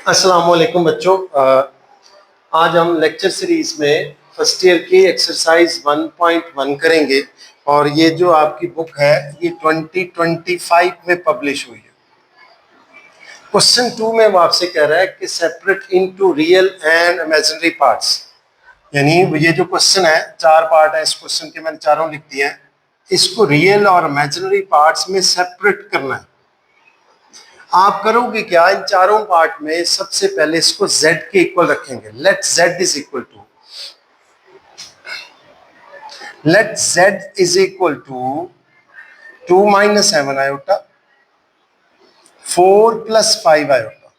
अस्सलाम वालेकुम बच्चों। आज हम लेक्चर सीरीज में फर्स्ट ईयर की एक्सरसाइज 1.1 करेंगे और ये जो आपकी बुक है ये 2025 में पब्लिश हुई है। क्वेश्चन 2 में वो आपसे कह रहा है कि separate into real and imaginary parts, यानी ये जो क्वेश्चन है 4 पार्ट है, इस क्वेश्चन के मैंने चारों लिख दिए हैं। इसको रियल और इमेजिनरी पार्ट्स में सेपरेट करना है। आप करोगे क्या, इन चारों पार्ट में सबसे पहले इसको z के इक्वल रखेंगे। Let z is equal to 2 minus 7 iota 4 plus 5 iota.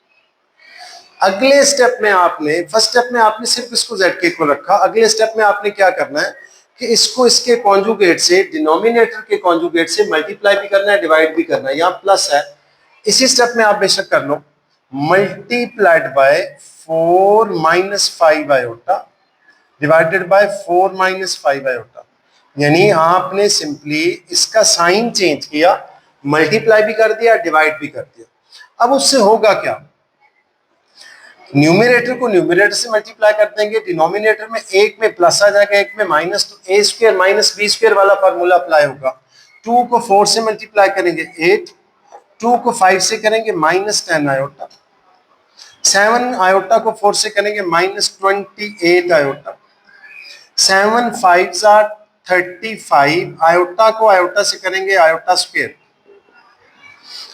अगले स्टेप में आपने, फर्स्ट स्टेप में आपने सिर्फ इसको z के इक्वल रखा। अगले स्टेप में आपने क्या करना है कि इसको इसके कॉन्जुगेट से, डिनोमिनेटर के कॉन्जुगेट से मल्टीप्लाई भी करना है, डिवाइड भी करना है। यहाँ प्लस है, इसी स्टेप में आप बेशक कर लो, multiplied by 4 minus 5 iota divided by 4 minus 5 iota. यानी आपने सिंपली इसका साइन चेंज किया, मल्टीप्लाई भी कर दिया, डिवाइड भी कर दिया। अब उससे होगा क्या, न्यूमरेटर को न्यूमरेटर से मल्टीप्लाई कर देंगे, डिनोमिनेटर में एक में प्लस आ जाएगा, एक में माइनस, तो A square minus B square वाला फार्मूला अप्लाई होगा। 2 को 4 से मल्टीप्लाई करेंगे 8, 2 को 5 से करेंगे माइनस 10 आयोटा, 7 आयोटा को 4 से करेंगे माइनस 28 आयोटा, 7 5 आर 35, आयोटा को आयोटा से करेंगे आयोटा स्क्वायर।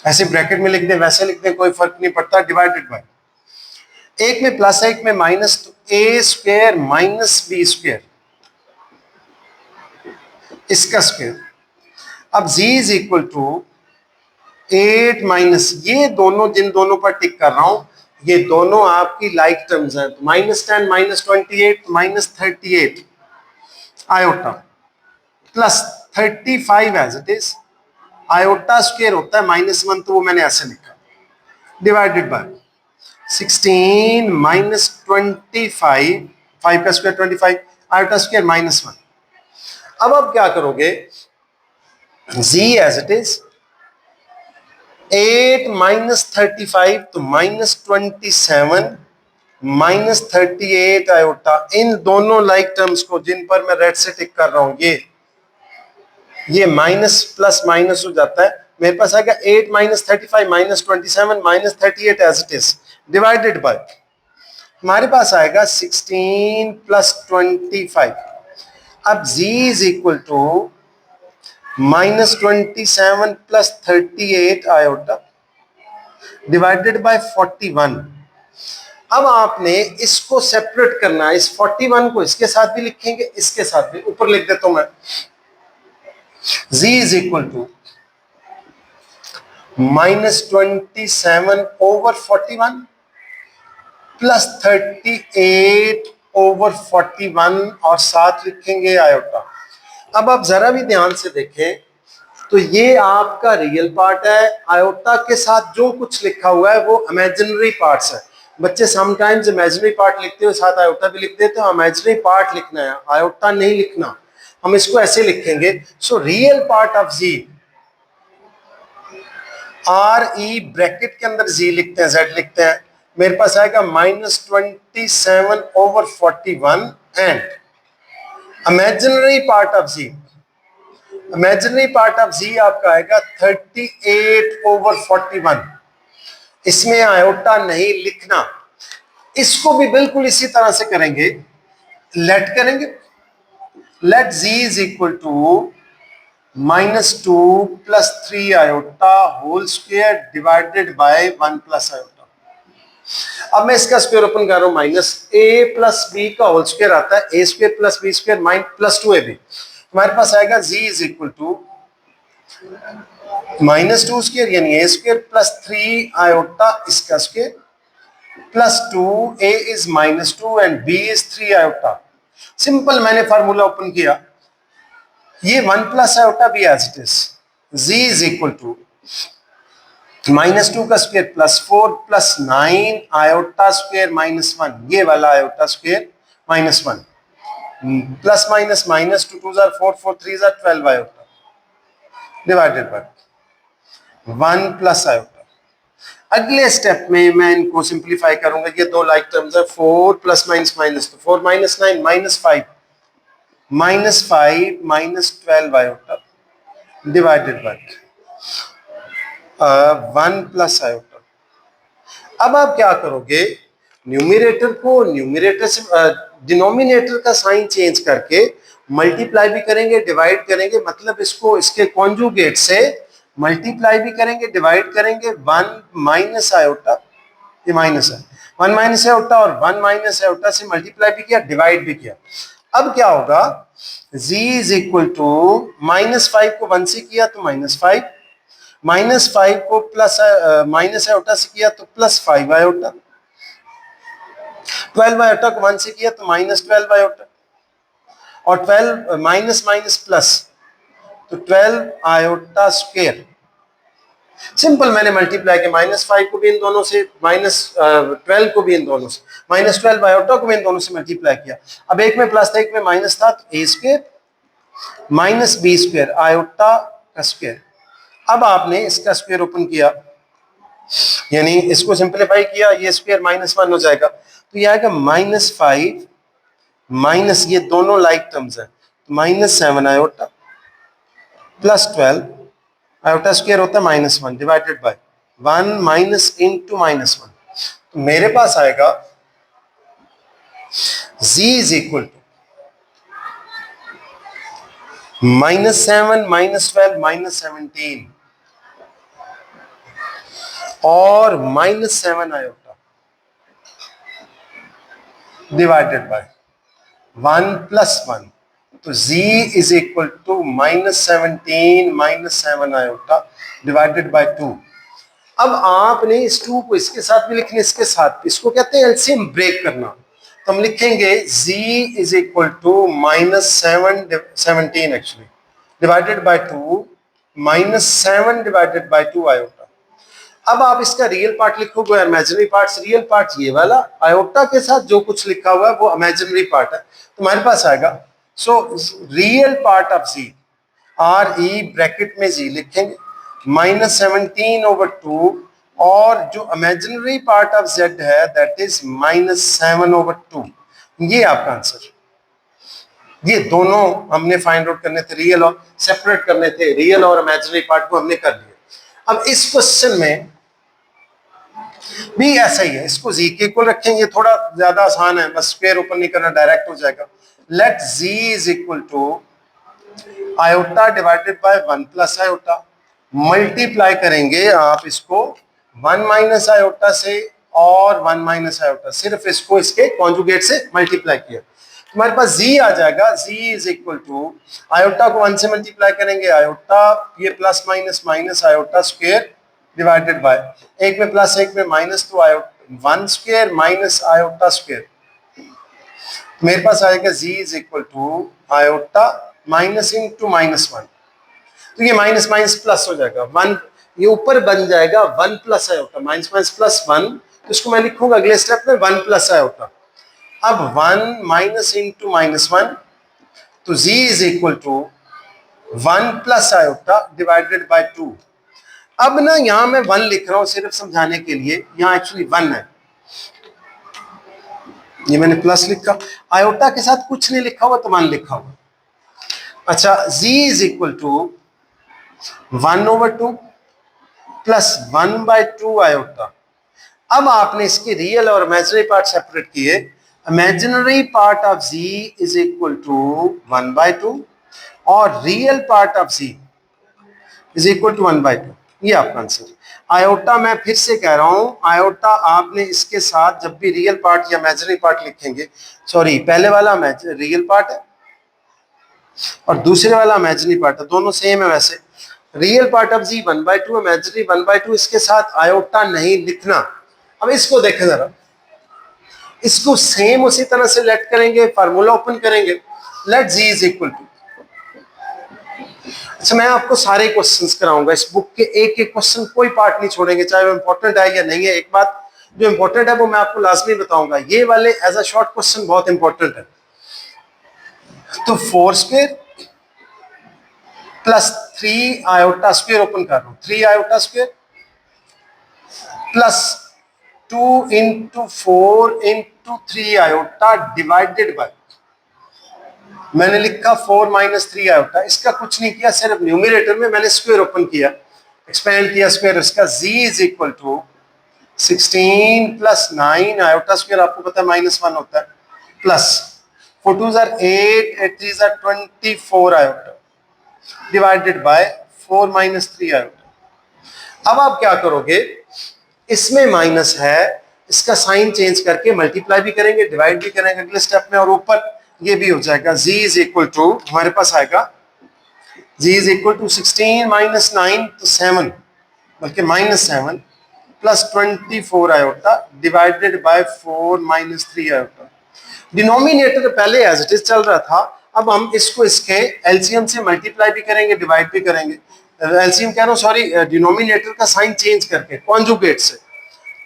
ऐसे ब्रैकेट में लिख दें, वैसे लिख दें, कोई फर्क नहीं पड़ता, डिवाइडेड बाय, एक में प्लस है एक में माइनस, तो A square minus B square, इसका स्क्वायर। अब z is equal to 8 minus, ये दोनों जिन दोनों पर टिक कर रहा हूं ये दोनों आपकी लाइक टर्म्स हैं, तो minus 10 minus 28 minus 38 iota plus 35 as it is, iota square होता है -1, तो वो मैंने ऐसे लिखा, डिवाइडेड बाय 16 माइनस 25, 5 का स्क्वायर 25, आयोटा स्क्वायर -1। अब आप क्या करोगे, z as it is 8 minus 35, तो -27 माइनस 38 आयोटा, इन दोनों लाइक टर्म्स को जिन पर मैं रेड से टिक कर रहा हूं, ये माइनस प्लस माइनस हो जाता है, मेरे पास आएगा 8 minus 35 minus 27 minus 38 as it is, divided by, हमारे पास आएगा 16 प्लस 25। अब z is equal to -27 plus 38 iota divided by 41। अब आपने इसको सेपरेट करना है, इस 41 को इसके साथ भी लिखेंगे, इसके साथ भी, ऊपर लिख देता हूं मैं, z is equal to -27 over 41 plus 38 over 41 और साथ लिखेंगे आयोटा। अब आप जरा भी ध्यान से देखें तो ये आपका रियल पार्ट है, आयोटा के साथ जो कुछ लिखा हुआ है वो इमेजिनरी पार्ट्स है। बच्चे समटाइम्स इमेजिनरी पार्ट लिखते हो साथ आयोटा भी लिख देते हो, इमेजिनरी पार्ट लिखना है, आयोटा नहीं लिखना। हम इसको ऐसे लिखेंगे, so real part of Z, R E bracket के अंदर जी लिखते हैं, जेड लिखते हैं, मेरे पास आएगा -27 over 41 and imaginary part of G, imaginary part of G आपका आएगा 38 ओवर 41। इसमें आयोटा नहीं लिखना। इसको भी बिल्कुल इसी तरह से करेंगे, लेट करेंगे, let z is equal to -2 plus 3 iota whole square divided by 1 plus iota. अब मैं इसका स्क्वायर ओपन कर रहा हूं, माइनस a प्लस बी का होल स्क्वायर आता है, a square plus B square minus plus 2ab। हमारे पास आएगा z is equal to -2 square यानी a स्क्वायर प्लस 3 आयोटा इसका square plus 2, a is -2 and b is 3 iota. Simple, मैंने formula open किया, ये 1 प्लस आयोटा भी as it is, z is equal to -2 का square plus 4 plus 9 iota square -1, ये वाला iota square -1, plus minus minus 2 2 4 4 3 12 iota divided by 1 plus iota. अगले step में मैं इनको सिंप्लीफाई करूंगा, ये दो लाइक टर्म्स है, 4 प्लस माइनस माइनस, तो 4 minus 9 -5, -5 -12 iota divided by 1 plus iota. अब आप क्या करोगे, न्यूमरेटर को न्यूमरेटर से डिनोमिनेटर का साइन चेंज करके मल्टीप्लाई भी करेंगे, डिवाइड करेंगे, मतलब इसको इसके कॉन्जुगेट से मल्टीप्लाई भी करेंगे, डिवाइड करेंगे। 1 माइनस आयोटा, ये माइनस है, 1 माइनस आयोटा और 1 माइनस आयोटा से मल्टीप्लाई भी किया, डिवाइड भी किया। अब क्या होगा, z इज इक्वल टू -5 को 1 से किया तो -5, -5 को प्लस माइनस आयोटा से किया तो +5 आयोटा, 12 आयोटा को 1 से किया तो -12 आयोटा, और 12 माइनस माइनस प्लस तो 12 आयोटा स्क्वायर। सिंपल, मैंने मल्टीप्लाई किया, -5 को भी इन दोनों से, -12 को भी इन दोनों से, -12 आयोटा को भी इन दोनों से मल्टीप्लाई किया। अब एक में प्लस था एक में माइनस था, तो a square minus B square iota का स्क्वायर। अब आपने इसका स्क्वायर ओपन किया, यानी इसको सिंप्लीफाई किया, ये स्क्वायर -1 हो जाएगा, तो ये आएगा -5 माइनस, ये दोनों लाइक टर्म्स है, -7 आयोटा प्लस 12 आयोटा स्क्वायर होता है -1 डिवाइडेड बाय 1 माइनस इंटू -1। तो मेरे पास आएगा z इज इक्वल टू -7 -12 -17 और -7 आयोटा डिवाइडेड बाय 1 प्लस 1। तो z is equal to -17 -7 iota divided by 2। अब आपने इस 2 को इसके साथ भी लिखना, इसके साथ भी, इसको कहते हैं एलसीएम ब्रेक करना। तो हम लिखेंगे z is equal to -17 actually divided by 2 -7 divided by 2 iota. अब आप इसका रियल पार्ट लिखोगे, इमेजिनरी पार्ट, रियल पार्ट ये वाला, आयोटा के साथ जो कुछ लिखा हुआ है वो इमेजिनरी पार्ट है। तो हमारे पास आएगा, सो real part of z, are E bracket में z लिखेंगे, -17/2, और जो इमेजिनरी पार्ट ऑफ z है दैट इज -7/2। ये आपका आंसर। ये दोनों हमने फाइंड आउट करने थे, रियल और सेपरेट करने थे, रियल और इमेजिनरी पार्ट को हमने कर लिया। अब इस क्वेश्चन में भी ऐसा ही है, इसको z के इक्वल रखेंगे, थोड़ा ज्यादा आसान है, बस स्क्वायर ओपन नहीं करना, डायरेक्ट हो जाएगा। Let z is equal to iota divided by 1 plus iota, multiply करेंगे आप इसको 1 माइनस आयोटा से और 1 माइनस आयोटा, सिर्फ इसको इसके कॉन्जुगेट से मल्टीप्लाई किया, हमारे पास z आ जाएगा। z is equal to iota को 1 से मल्टीप्लाई करेंगे, आयोटा ये plus minus minus iota square divided by, एक में प्लस एक में माइनस, तो iota 1 square minus iota square. मेरे पास आएगा z is equal to iota minus into -1, तो ये माइनस माइनस प्लस हो जाएगा 1, ये ऊपर बन जाएगा 1 plus iota, minus minus plus 1, तो इसको मैं लिखूंगा अगले स्टेप में 1 प्लस आयोटा। अब 1 माइनस इंटू -1, तो z is equal to 1 plus iota divided by 2। अब ना यहां मैं 1 लिख रहा हूं सिर्फ समझाने के लिए, यहां एक्चुअली 1 है, ये मैंने प्लस लिखा, आयोटा के साथ कुछ नहीं लिखा हुआ तो 1 लिखा हुआ। अच्छा, z is equal to 1/2 plus 1/2 iota. अब आपने इसके रियल और इमेजिनरी पार्ट सेपरेट किए, imaginary part of z is equal to 1/2 और real part of z is equal to 1/2। ये आपका आंसर। आयोटा मैं फिर से कह रहा हूं, आयोटा आपने इसके साथ जब भी रियल पार्ट या इमेजिनरी पार्ट लिखेंगे, सॉरी पहले वाला रियल पार्ट है और दूसरे वाला इमेजिनरी पार्ट है, दोनों सेम है। वैसे real part of z 1/2, imaginary 1/2, इसके साथ आयोटा नहीं लिखना। अब इसको देखें जरा, इसको सेम उसी तरह से लेट करेंगे, फार्मूला ओपन करेंगे, let z is equal to, अच्छा मैं आपको सारे क्वेश्चंस कराऊंगा इस बुक के, एक एक क्वेश्चन कोई पार्ट नहीं छोड़ेंगे, चाहे वो इंपॉर्टेंट है या नहीं है। एक बात जो इंपॉर्टेंट है वो मैं आपको लाजमी बताऊंगा, ये वाले एज अ शॉर्ट क्वेश्चन बहुत इंपॉर्टेंट है। तो 4 square plus 3 iota square, open कर रहा हूं, 3 iota square plus 2 into 4 into 3 iota divided bye, मैंने लिखा 4 माइनस 3 आयोटा, इसका कुछ नहीं किया, सिर्फ न्यूमरेटर में मैंने स्क्वायर ओपन किया, एक्सपेंड किया स्क्वायर, इसका z is equal to 16 plus 9 iota square, आपको पता है -1 होता है, plus 4 2 are 8 8 3 are 24 iota divided by 4 minus 3 iota. अब आप क्या करोगे, इसमें माइनस है, इसका साइन चेंज करके मल्टीप्लाई भी करेंगे, डिवाइड भी करेंगे अगले स्टेप में, और ऊपर ये भी हो जाएगा, z इज इक्वल टू, हमारे पास आएगा z is equal to 16 minus 9 तो 7, बल्कि -7 plus 24 iota divided by 4 minus 3 iota. Denominator पहले एज इट इज चल रहा था, अब हम इसको इसके एलसीएम से मल्टीप्लाई भी करेंगे, डिवाइड भी करेंगे, एलसीएम कह रहा हूँ सॉरी, डिनोमिनेटर का साइन चेंज करके कॉन्जुगेट से,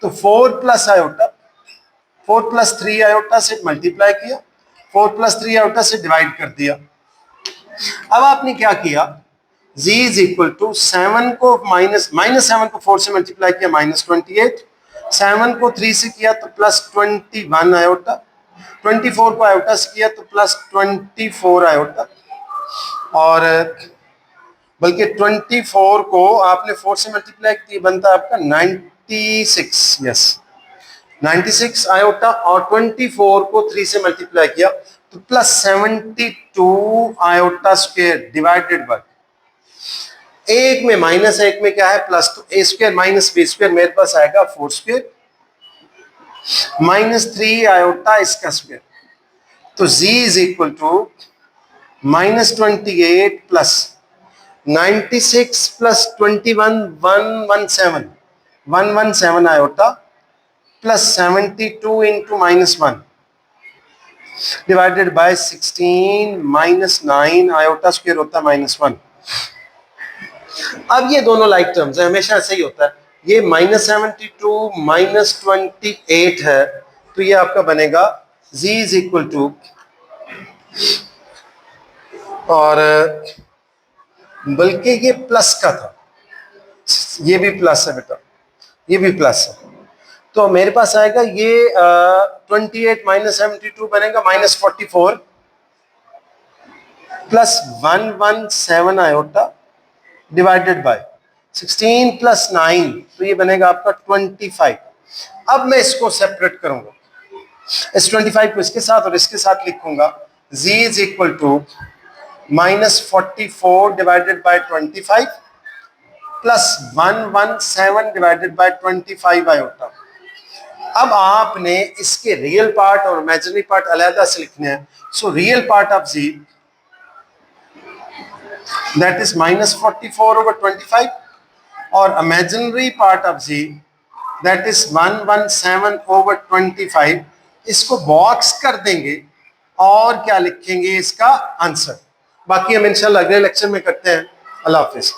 तो 4 प्लस आयोटा 4 प्लस 3 आयोटा से मल्टीप्लाई किया, 4 प्लस 3 आयोटा से डिवाइड कर दिया। अब आपने क्या किया, z इज इक्वल टू 7 को -7 को 4 से मल्टीप्लाई किया -28, 7 को 3 से किया तो प्लस 21 आयोटा, 24 को आयोटा से किया तो प्लस 24 आयोटा, और बल्कि 24 को आपने 4 से मल्टीप्लाई किया बनता है आपका 96, यस 96 आयोटा, और 24 को 3 से मल्टीप्लाई किया तो plus 72 iota square divided by, एक में माइनस है, एक में क्या है प्लस, तो A square minus B square, मेरे पास आएगा 4 स्क्वायर -3 आयोटा इसका स्क्वायर, तो z is equal to -28 plus 96 plus 21 117 iota plus 72 into -1 divided by 16 -9 iota square होता है -1। अब ये दोनों लाइक टर्म्स है, हमेशा ऐसे ही होता है, ये -72 -28 है, तो ये आपका बनेगा z इज इक्वल टू, और बल्कि ये प्लस का था, ये भी प्लस है बेटा, ये भी प्लस है, तो मेरे पास आएगा ये 28 -72 बनेगा -44 plus 117 iota divided by 16 plus 9, तो ये बनेगा आपका 25। अब मैं इसको सेपरेट करूंगा, इस 25 को इसके साथ और इसके साथ लिखूंगा, z is equal to -44 divided by 25 plus 117 divided by 25 iota. अब आपने इसके रियल पार्ट और इमेजिनरी पार्ट अलग से लिखने हैं, so real part of z that is -44 over 25, और imaginary part of z that is 117 over 25, इसको बॉक्स कर देंगे और क्या लिखेंगे इसका आंसर। बाकी हम इंशाल्लाह अगले लेक्चर में करते हैं। अल्लाह हाफिज।